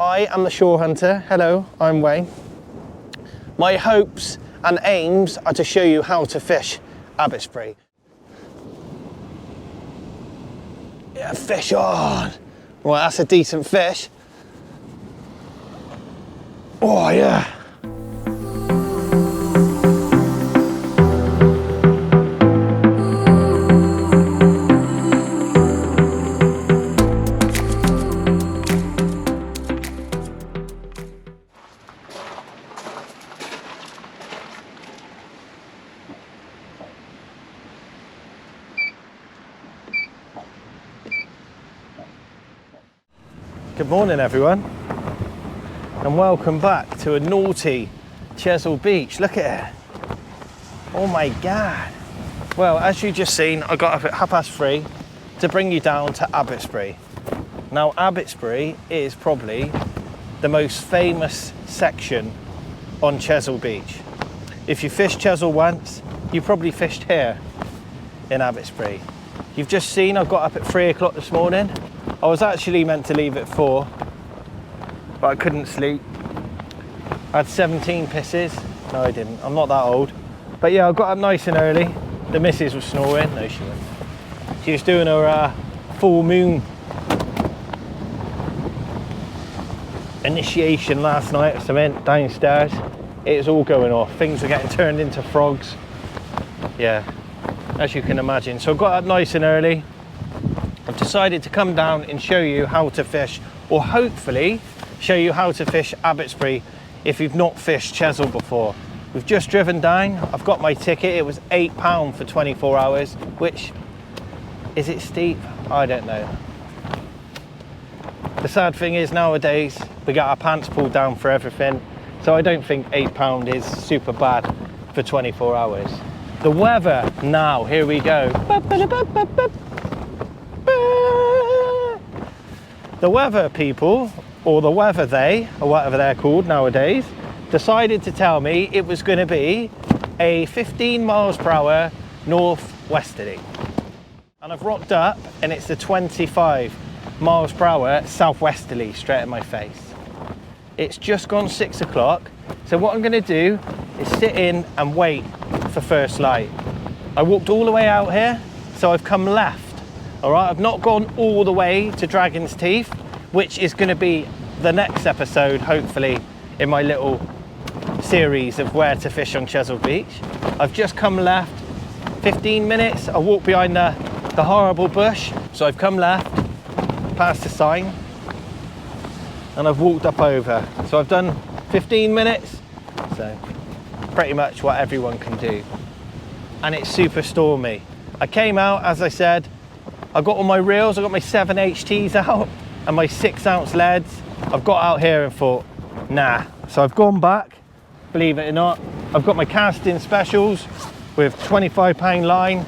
I am the shore hunter. Hello, I'm Wayne. My hopes and aims are to show you how to fish Abbotsbury. Yeah, fish on. Right, that's a decent fish. Oh yeah. Good morning everyone, and welcome back to a naughty Chesil Beach. Look at it. Oh my God. Well, as you just seen, I got up at 3:30 to bring you down to Abbotsbury. Now Abbotsbury is probably the most famous section on Chesil Beach. If you fished Chesil once, you probably fished here in Abbotsbury. You've just seen I got up at 3 o'clock this morning. I was actually meant to leave at 4, but I couldn't sleep. I had 17 pisses. No, I didn't. I'm not that old. But yeah, I got up nice and early. The missus was snoring. No, she wasn't. She was doing her full moon initiation last night. So I went downstairs. It was all going off. Things were getting turned into frogs. Yeah, as you can imagine. So I got up nice and early. I've decided to come down and show you how to fish, or hopefully show you how to fish Abbotsbury if you've not fished Chesil before. We've just driven down. I've got my ticket. It was £8 for 24 hours, which, is it steep? I don't know. The sad thing is nowadays we got our pants pulled down for everything, so I don't think £8 is super bad for 24 hours. The weather now, here we go. The weather people, or the weather they, or whatever they're called nowadays, decided to tell me it was going to be a 15 miles per hour northwesterly. And I've rocked up and it's a 25 miles per hour southwesterly straight in my face. It's just gone 6 o'clock, so what I'm going to do is sit in and wait for first light. I walked all the way out here, so I've come left. All right, I've not gone all the way to Dragon's Teeth, which is going to be the next episode, hopefully, in my little series of where to fish on Chesil Beach. I've just come left, 15 minutes. I walked behind the horrible bush. So I've come left, past the sign, and I've walked up over. So I've done 15 minutes, so pretty much what everyone can do. And it's super stormy. I came out, as I said, I got all my reels, I got my 7 HTs out and my 6-ounce leads. I've got out here and thought, nah. So I've gone back, believe it or not. I've got my casting specials with 25-pound line,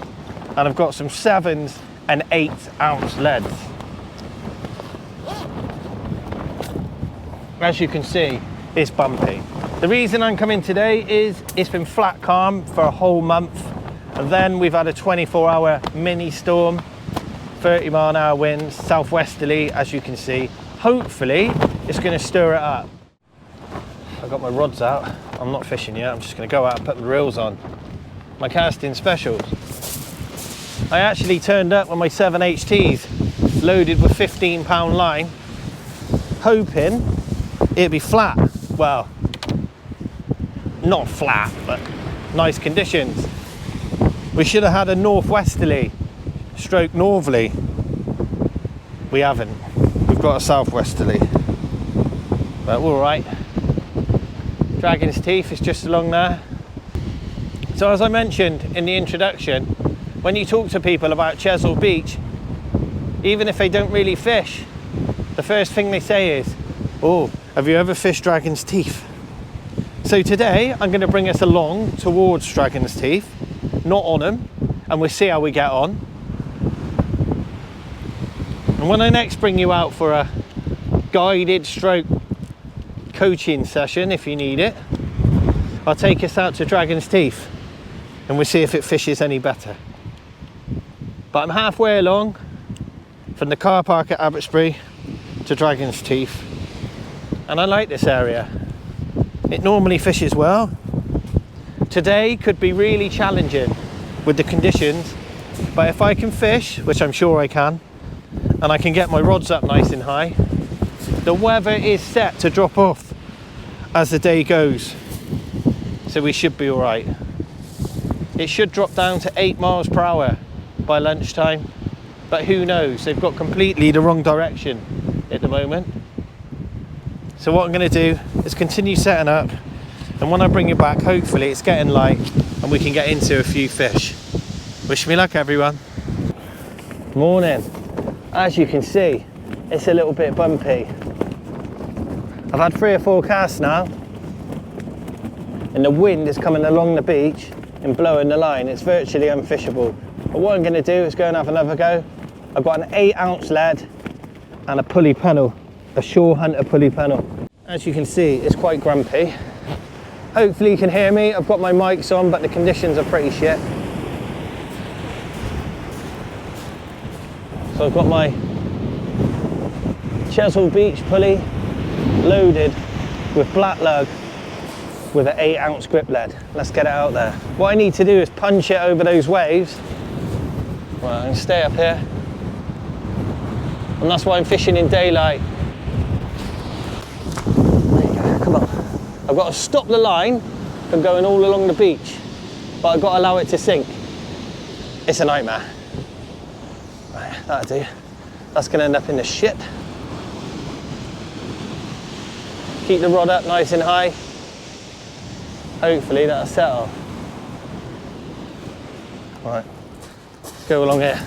and I've got some 7s and 8-ounce leads. As you can see, it's bumpy. The reason I'm coming today is it's been flat calm for a whole month, and then we've had a 24-hour mini storm. 30-mile-an-hour winds, southwesterly, as you can see. Hopefully, it's going to stir it up. I've got my rods out. I'm not fishing yet. I'm just going to go out and put the reels on. My casting specials. I actually turned up with my 7 HTs loaded with 15-pound line, hoping it'd be flat. Well, not flat, but nice conditions. We should have had a northwesterly stroke northerly. We haven't. We've got a southwesterly, but we're all right. Dragon's Teeth is just along there. So as I mentioned in the introduction, when you talk to people about Chesil Beach, even if they don't really fish, the first thing they say is, oh, have you ever fished Dragon's Teeth? So today I'm going to bring us along towards Dragon's Teeth, not on them, and we'll see how we get on. And when I next bring you out for a guided stroke coaching session, if you need it, I'll take us out to Dragon's Teeth and we'll see if it fishes any better. But I'm halfway along from the car park at Abbotsbury to Dragon's Teeth. and I like this area. It normally fishes well. Today could be really challenging with the conditions, but if I can fish, which I'm sure I can, and I can get my rods up nice and high, the weather is set to drop off as the day goes, so we should be all right. It should drop down to 8 miles per hour by lunchtime, but who knows, they've got completely the wrong direction at the moment. So what I'm going to do is continue setting up, and when I bring you back, hopefully it's getting light and we can get into a few fish. Wish me luck, everyone. Morning. As you can see, it's a little bit bumpy. I've had 3 or 4 casts now, and the wind is coming along the beach and blowing the line. It's virtually unfishable. But what I'm going to do is go and have another go. I've got an 8-ounce lead and a pulley pennel, a Shore Hunter pulley pennel. As you can see, it's quite grumpy. Hopefully you can hear me. I've got my mics on, but the conditions are pretty shit. So I've got my Chesil Beach pulley loaded with black lug with an 8-ounce grip lead. Let's get it out there. What I need to do is punch it over those waves. Right, I'm gonna stay up here. And that's why I'm fishing in daylight. There you go, come on. I've got to stop the line from going all along the beach, but I've got to allow it to sink. It's a nightmare. Right, that'll do. That's gonna end up in the shit. Keep the rod up nice and high. Hopefully that'll settle. Right, let's go along here.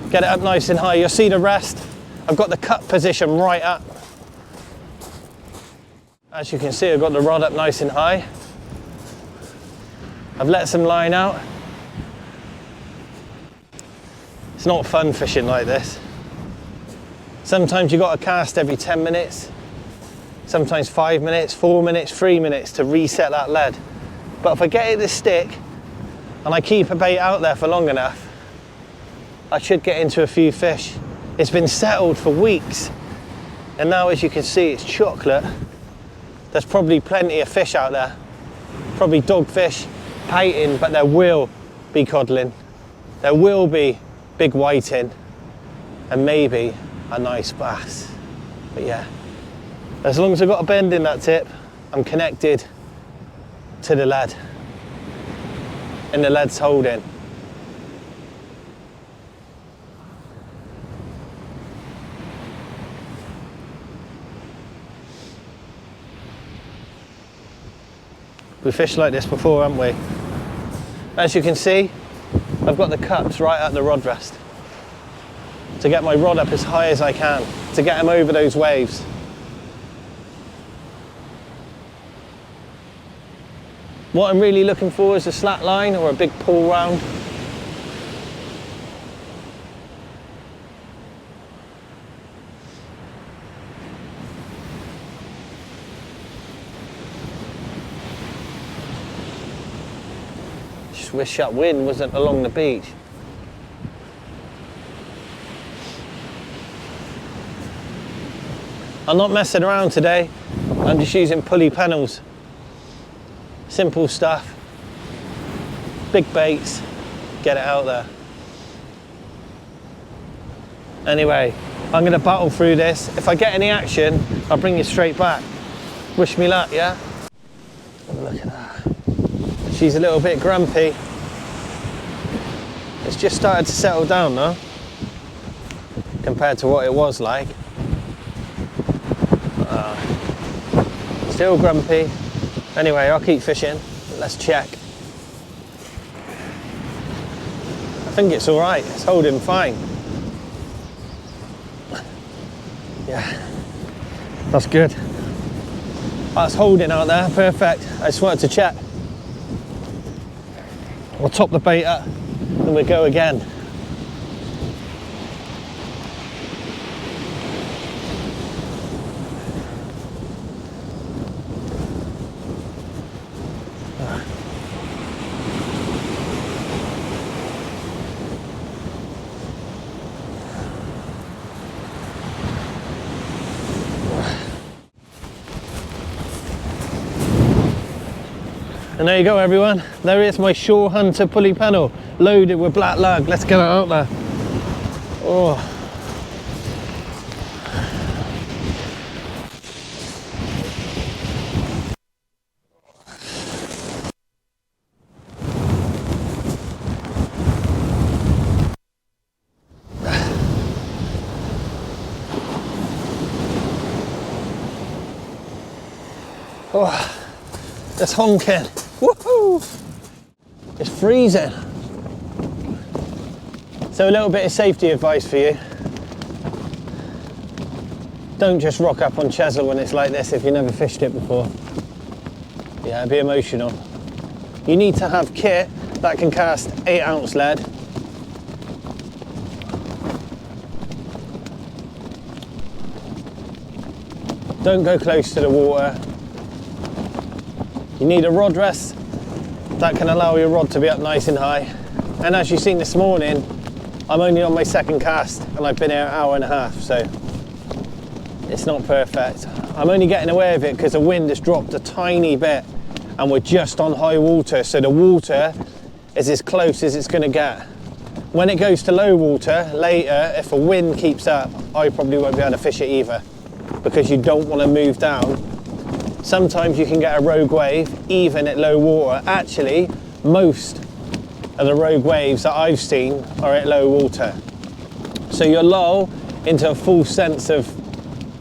Get it up nice and high. You'll see the rest. I've got the cut position right up. As you can see, I've got the rod up nice and high. I've let some line out. It's not fun fishing like this. Sometimes you've got to cast every 10 minutes, sometimes 5 minutes, 4 minutes, 3 minutes to reset that lead. But if I get it to stick and I keep a bait out there for long enough, I should get into a few fish. It's been settled for weeks, and now as you can see, it's chocolate. There's probably plenty of fish out there, probably dogfish, painting, but there will be codling. There will be big whiting, and maybe a nice bass. But yeah, as long as I've got a bend in that tip, I'm connected to the lead, and the lead's holding. We've fished like this before, haven't we? As you can see, I've got the cups right at the rod rest to get my rod up as high as I can, to get them over those waves. What I'm really looking for is a slack line or a big pull round. Just wish that wind wasn't along the beach. I'm not messing around today. I'm just using pulley pennels. Simple stuff. Big baits. Get it out there. Anyway, I'm going to battle through this. If I get any action, I'll bring you straight back. Wish me luck, yeah? Look at that. She's a little bit grumpy. It's just started to settle down now, compared to what it was like. Still grumpy. Anyway, I'll keep fishing. Let's check. I think it's all right. It's holding fine. Yeah, that's good. That's holding out there. Perfect. I just wanted to check. We'll top the bait up and we'll go again. And there you go everyone, there is my Shore Hunter pulley panel, loaded with black lug. Let's get it out there. Oh. Oh, it's honking. Woohoo! It's freezing. So a little bit of safety advice for you. Don't just rock up on Chesil when it's like this if you never fished it before. Yeah, be emotional. You need to have kit that can cast 8-ounce lead. Don't go close to the water. You need a rod rest that can allow your rod to be up nice and high. And as you've seen this morning, I'm only on my second cast and I've been here an hour and a half, so it's not perfect. I'm only getting away with it because the wind has dropped a tiny bit and we're just on high water, so the water is as close as it's going to get. When it goes to low water later, if the wind keeps up, I probably won't be able to fish it either, because you don't want to move down. Sometimes you can get a rogue wave even at low water. Actually, most of the rogue waves that I've seen are at low water. So you're lull into a full sense of,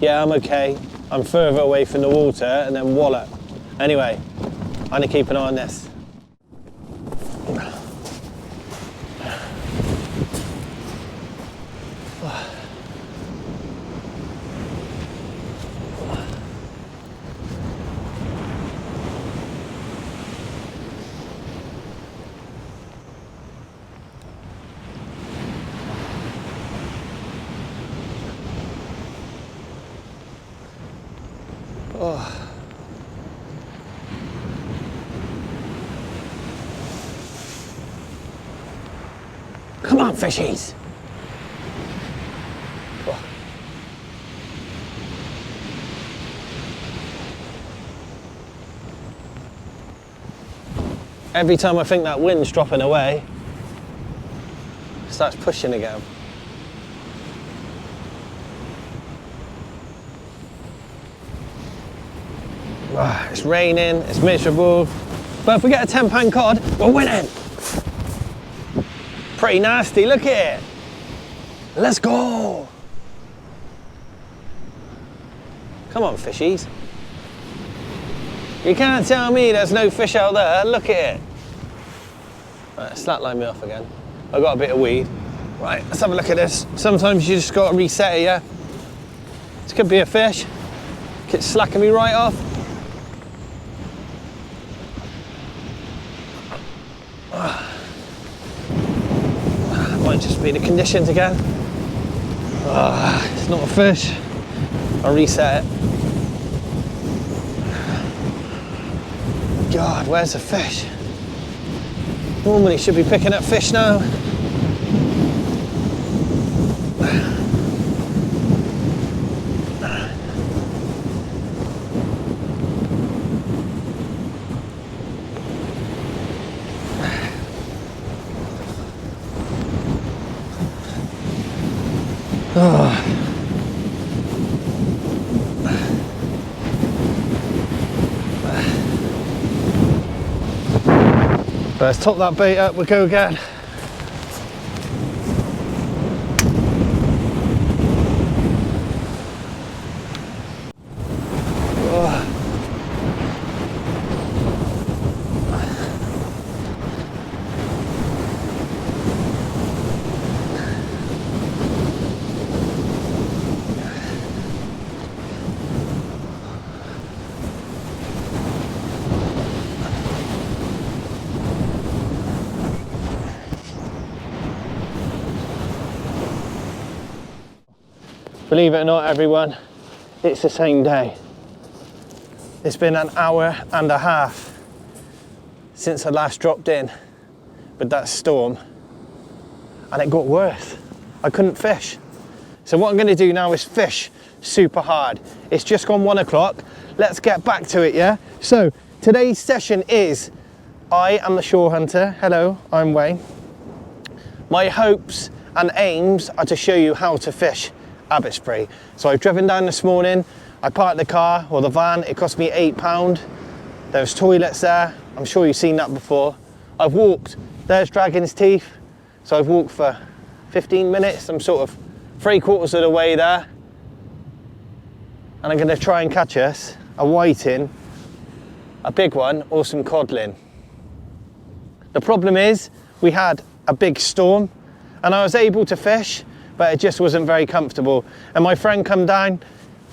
yeah, I'm okay, I'm further away from the water, and then wallop. Anyway, I'm gonna keep an eye on this. Oh. Come on, fishies! Oh. Every time I think that wind's dropping away, it starts pushing again. It's raining, it's miserable, but if we get a £10 cod, we're winning. Pretty nasty, look at it. Let's go. Come on, fishies. You can't tell me there's no fish out there, look at it. Right, slackline me off again. I got a bit of weed. Right, let's have a look at this. Sometimes you just got to reset it, yeah? This could be a fish. It's slacking me right off. Might just be the conditions again. It's not a fish. I'll reset it. God, where's the fish? Normally should be picking up fish now. Let's top that bait up, we'll go again. Believe it or not, everyone, it's the same day. It's been an hour and a half since I last dropped in with that storm, and it got worse. I couldn't fish. So what I'm gonna do now is fish super hard. It's just gone 1 o'clock. Let's get back to it, yeah? So today's session is I am the shore hunter. Hello, I'm Wayne. My hopes and aims are to show you how to fish Abbotsbury. So I've driven down this morning, I parked the car, or the van, it cost me £8. There's toilets there, I'm sure you've seen that before. I've walked, there's Dragon's Teeth, so I've walked for 15 minutes, I'm sort of 3/4 of the way there. And I'm gonna try and catch us a whiting, a big one, or some codling. The problem is, we had a big storm and I was able to fish, but it just wasn't very comfortable. And my friend come down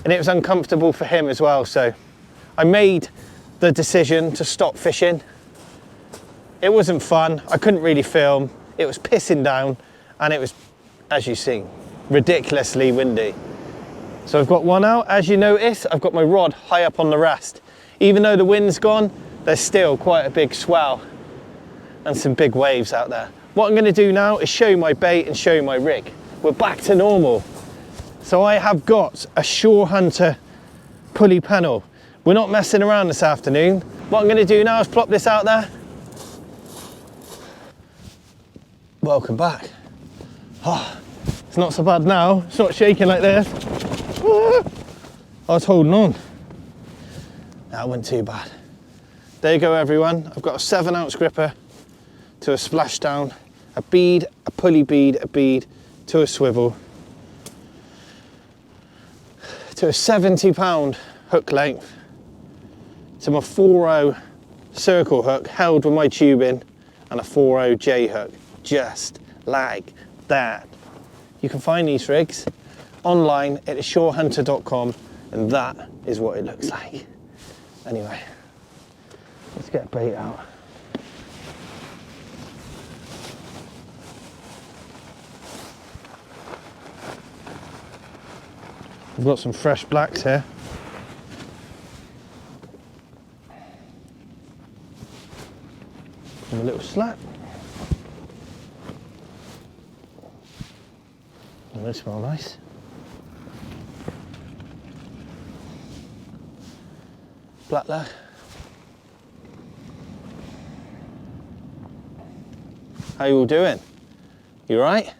and it was uncomfortable for him as well. So I made the decision to stop fishing. It wasn't fun, I couldn't really film. It was pissing down and it was, as you see, ridiculously windy. So I've got one out. As you notice, I've got my rod high up on the rest. Even though the wind's gone, there's still quite a big swell and some big waves out there. What I'm gonna do now is show you my bait and show you my rig. We're back to normal. So I have got a Shore Hunter pulley panel. We're not messing around this afternoon. What I'm gonna do now is plop this out there. Welcome back. Oh, it's not so bad now. It's not shaking like this. I was holding on. That wasn't too bad. There you go, everyone. I've got a 7-ounce gripper to a splashdown, a bead, a pulley bead, a bead, to a swivel, to a 70-pound hook length, to my 4.0 circle hook held with my tubing, and a 4.0 J hook, just like that. You can find these rigs online at shorehunter.com, and that is what it looks like. Anyway, let's get a bait out. We've got some fresh blacks here. And a little slap. And they smell nice. Blackleg. How you all doing? You all right?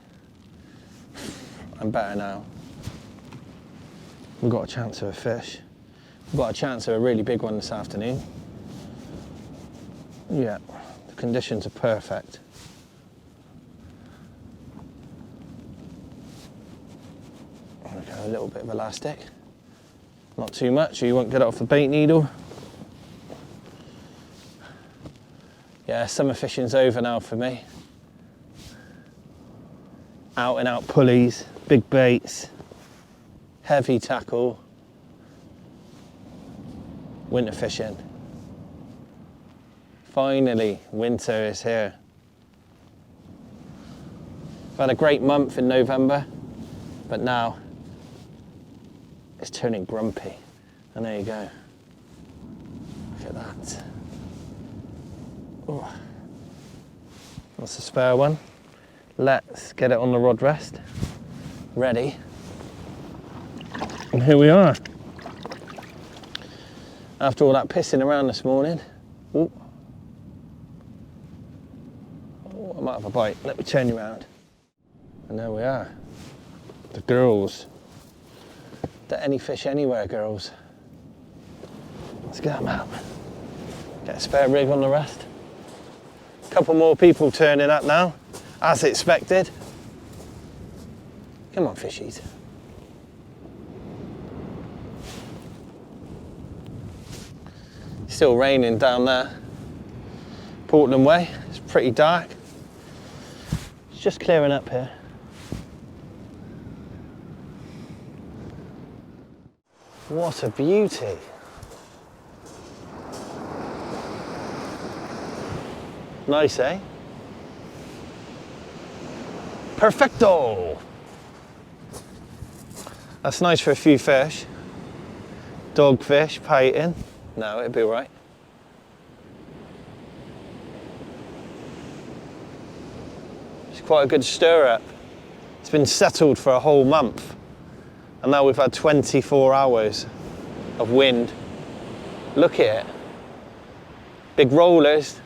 I'm better now. We've got a chance of a fish. We've got a chance of a really big one this afternoon. Yeah, the conditions are perfect. Okay, a little bit of elastic. Not too much, or you won't get it off the bait needle. Yeah, summer fishing's over now for me. Out and out pulleys, big baits, heavy tackle, winter fishing. Finally, winter is here. I've had a great month in November, but now it's turning grumpy. And there you go. Look at that. Oh. That's a spare one. Let's get it on the rod rest. Ready. And here we are. After all that pissing around this morning. Ooh. Oh, I might have a bite. Let me turn you around. And there we are. The girls. The any fish anywhere girls. Let's get them out. Get a spare rig on the rest. A couple more people turning up now, as expected. Come on, fishies. Still raining down there. Portland Way, it's pretty dark. It's just clearing up here. What a beauty. Nice, eh? Perfecto! That's nice for a few fish. Dogfish, painting. No, it'd be all right. It's quite a good stir up. It's been settled for a whole month. And now we've had 24 hours of wind. Look at it. Big rollers.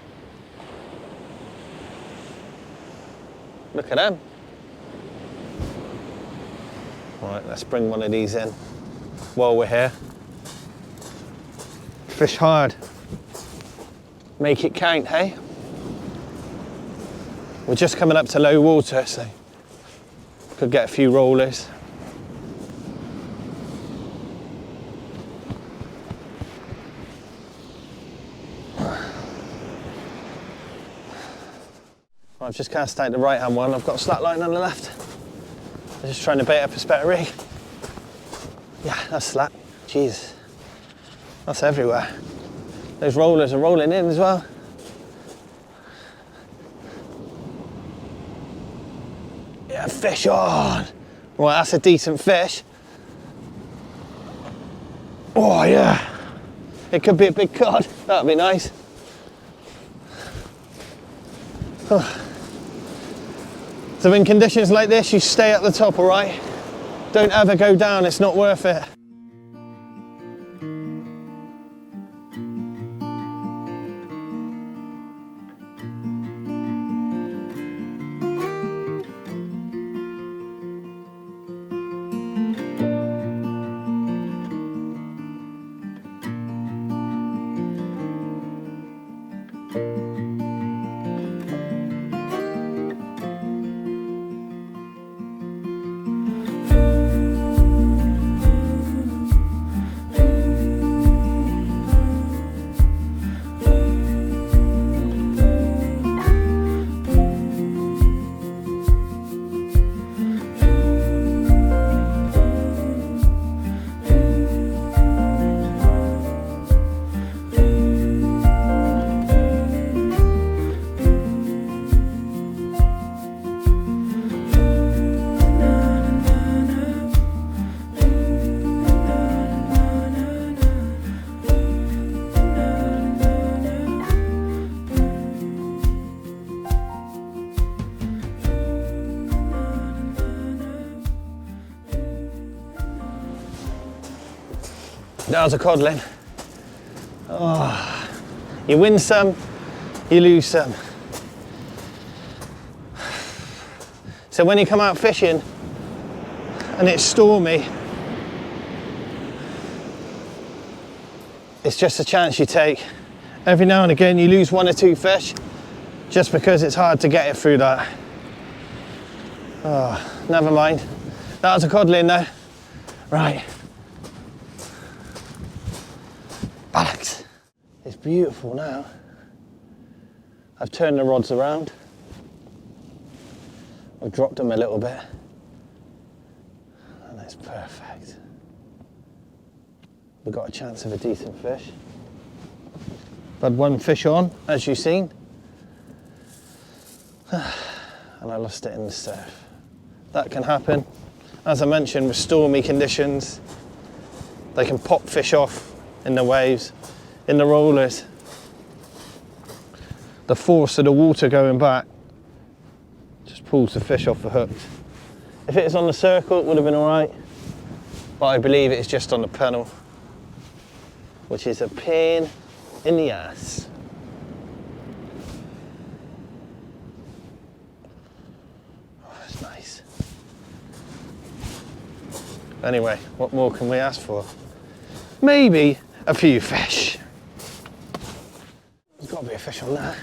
Look at them. Right, let's bring one of these in while we're here. Fish hard. Make it count, hey? We're just coming up to low water, so could get a few rollers. I've just cast out the right hand one. I've got a slack line on the left. I'm just trying to bait up a spetter rig. Yeah, that's slack. Jeez, that's everywhere. Those rollers are rolling in as well. Yeah, fish on. Right, that's a decent fish. Oh yeah, it could be a big cod. That'd be nice. Oh. So in conditions like this, you stay at the top, all right? Don't ever go down, it's not worth it. That was a codling. Oh, you win some, you lose some. So when you come out fishing and it's stormy, it's just a chance you take. Every now and again you lose one or two fish just because it's hard to get it through that. Oh, never mind. That was a codling though. Right. Balance. It's beautiful now. I've turned the rods around. I've dropped them a little bit. And it's perfect. We've got a chance of a decent fish. I've had one fish on, as you've seen. And I lost it in the surf. That can happen. As I mentioned, with stormy conditions, they can pop fish off in the waves, in the rollers. The force of the water going back just pulls the fish off the hooks. If it was on the circle, it would have been all right, but I believe it's just on the panel, which is a pain in the ass. Oh, that's nice. Anyway, what more can we ask for? Maybe a few fish. There's got to be a fish on there.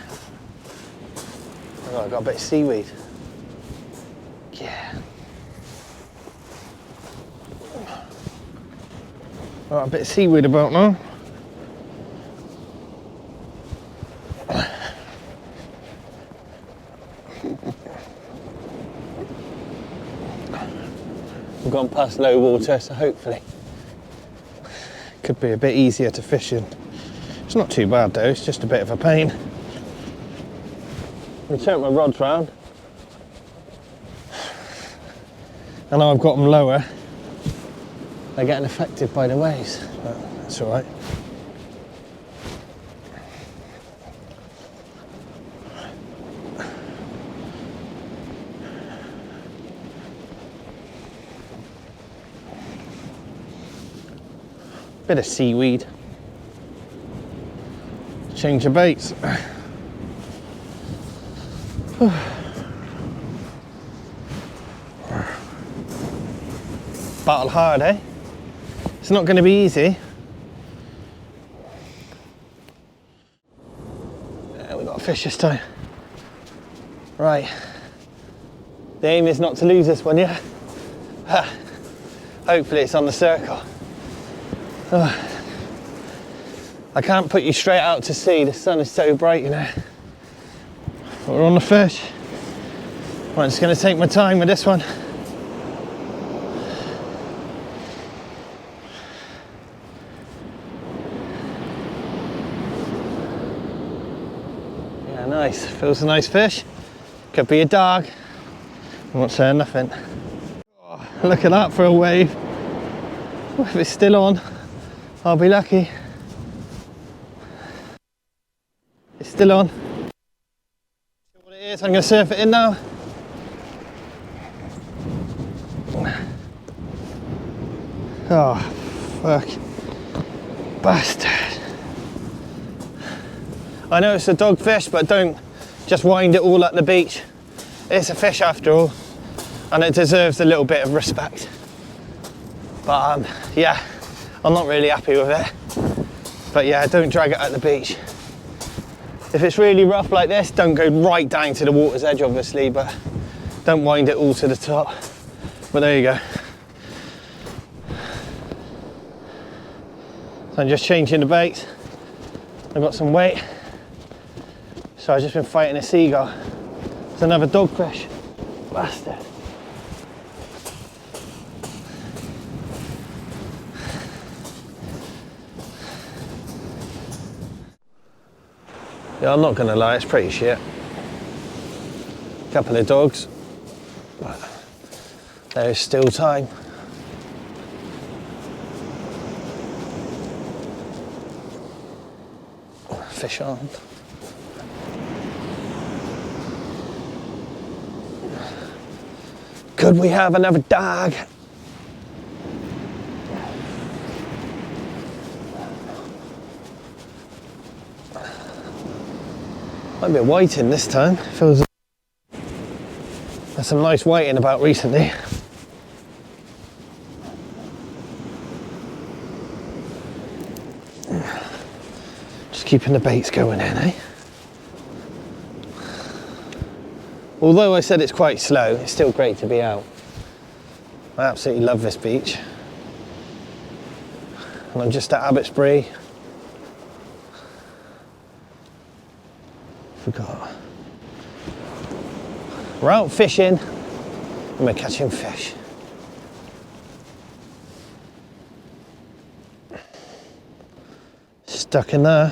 Oh, I've got a bit of seaweed. Yeah. Got a bit of seaweed about now. We've gone past low water, so hopefully could be a bit easier to fish in. It's not too bad though, it's just a bit of a pain. I turned my rods round and now I've got them lower. They're getting affected by the waves, but that's all right. Bit of seaweed. Change of baits. battle hard, eh? It's not going to be easy. Yeah, we got a fish this time. Right. The aim is not to lose this one, yeah? Hopefully it's on the circle. I can't put you straight out to sea. The sun is so bright, you know. But we're on the fish. I'm just going to take my time with this one. Yeah, nice. Feels a nice fish. Could be a dog. I'm not saying nothing. Oh, look at that for a wave. If it's still on, I'll be lucky. It's still on. What it is, I'm going to surf it in now. Oh, fuck. Bastard. I know it's a dogfish, but don't just wind it all at the beach. It's a fish after all, and it deserves a little bit of respect. But yeah, I'm not really happy with it. But yeah, don't drag it at the beach. If it's really rough like this, don't go right down to the water's edge, obviously, but don't wind it all to the top. But there you go. So I'm just changing the bait. I've got some weight. So I've just been fighting a seagull. It's another dogfish. Bastard. Yeah, I'm not gonna lie, it's pretty shit. Couple of dogs, but there is still time. Fish on. Could we have another dog? Might be a whiting this time. Feels there's some nice whiting about recently. Just keeping the baits going in, eh? Although I said it's quite slow, it's still great to be out. I absolutely love this beach. And I'm just at Abbotsbury. Forgot. We're out fishing and we're catching fish. Stuck in there.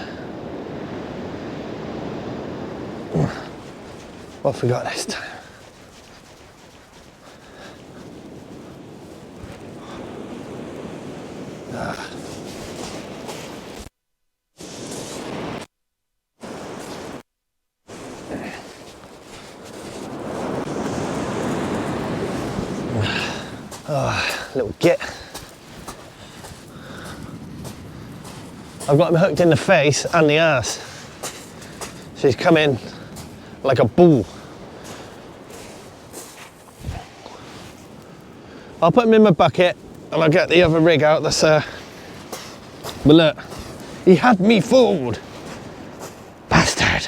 What have we got this time? Little git. I've got him hooked in the face and the ass. So he's come in like a bull. I'll put him in my bucket and I'll get the other rig out. That's but look, he had me fooled. Bastard.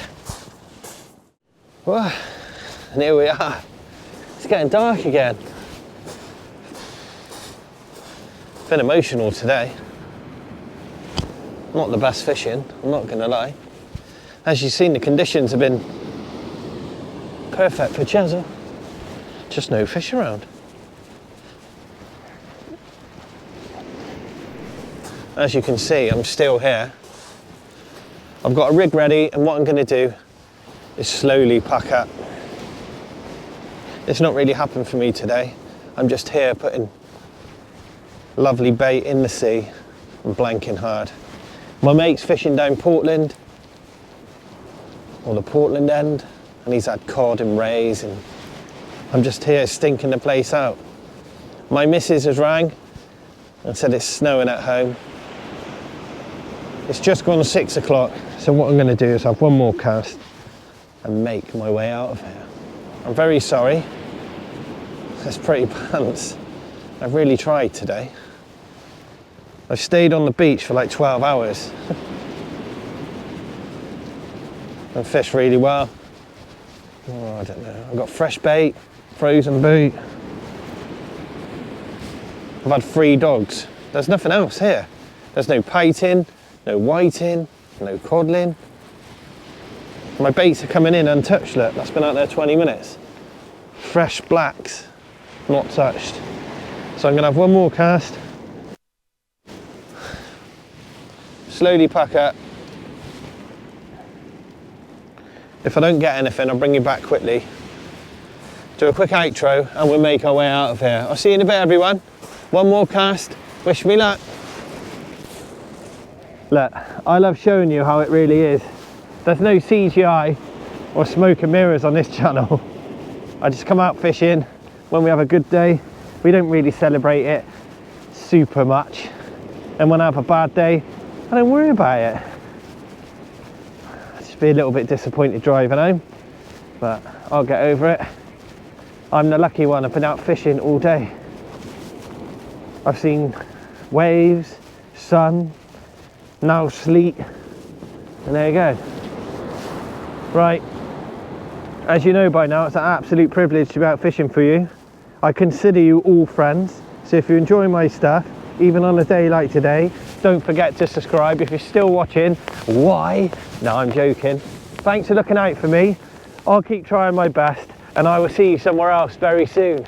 Well, and here we are. It's getting dark again. Been emotional today. Not the best fishing, I'm not gonna lie. As you've seen, the conditions have been perfect for Chesil. Just no fish around. As you can see, I'm still here. I've got a rig ready, and what I'm gonna do is slowly pack up. It's not really happened for me today. I'm just here putting lovely bait in the sea and blanking hard. My mate's fishing down Portland, or the Portland end, and he's had cod and rays, and I'm just here stinking the place out. My missus has rang and said it's snowing at home. It's just gone 6 o'clock, so what I'm going to do is have one more cast and make my way out of here. I'm very sorry. It's pretty pants. I've really tried today. I've stayed on the beach for like 12 hours. And fished really well. Oh, I don't know. I've got fresh bait, frozen bait. I've had 3 dogs. There's nothing else here. There's no piting, no whiting, no codling. My baits are coming in untouched, look. That's been out there 20 minutes. Fresh blacks, not touched. So I'm gonna have one more cast. Slowly pack up. If I don't get anything, I'll bring you back quickly. Do a quick outro and we'll make our way out of here. I'll see you in a bit, everyone. One more cast. Wish me luck. Look, I love showing you how it really is. There's no CGI or smoke and mirrors on this channel. I just come out fishing when we have a good day. We don't really celebrate it super much. And when I have a bad day, I don't worry about it. Be a little bit disappointed driving home, but I'll get over it. I'm the lucky one. I've been out fishing all day. I've seen waves, sun, now sleet, and there you go. Right, as you know by now, it's an absolute privilege to be out fishing for you. I consider you all friends, so if you enjoy my stuff, even on a day like today, don't forget to subscribe. If you're still watching, why? No, I'm joking. Thanks for looking out for me. I'll keep trying my best and I will see you somewhere else very soon.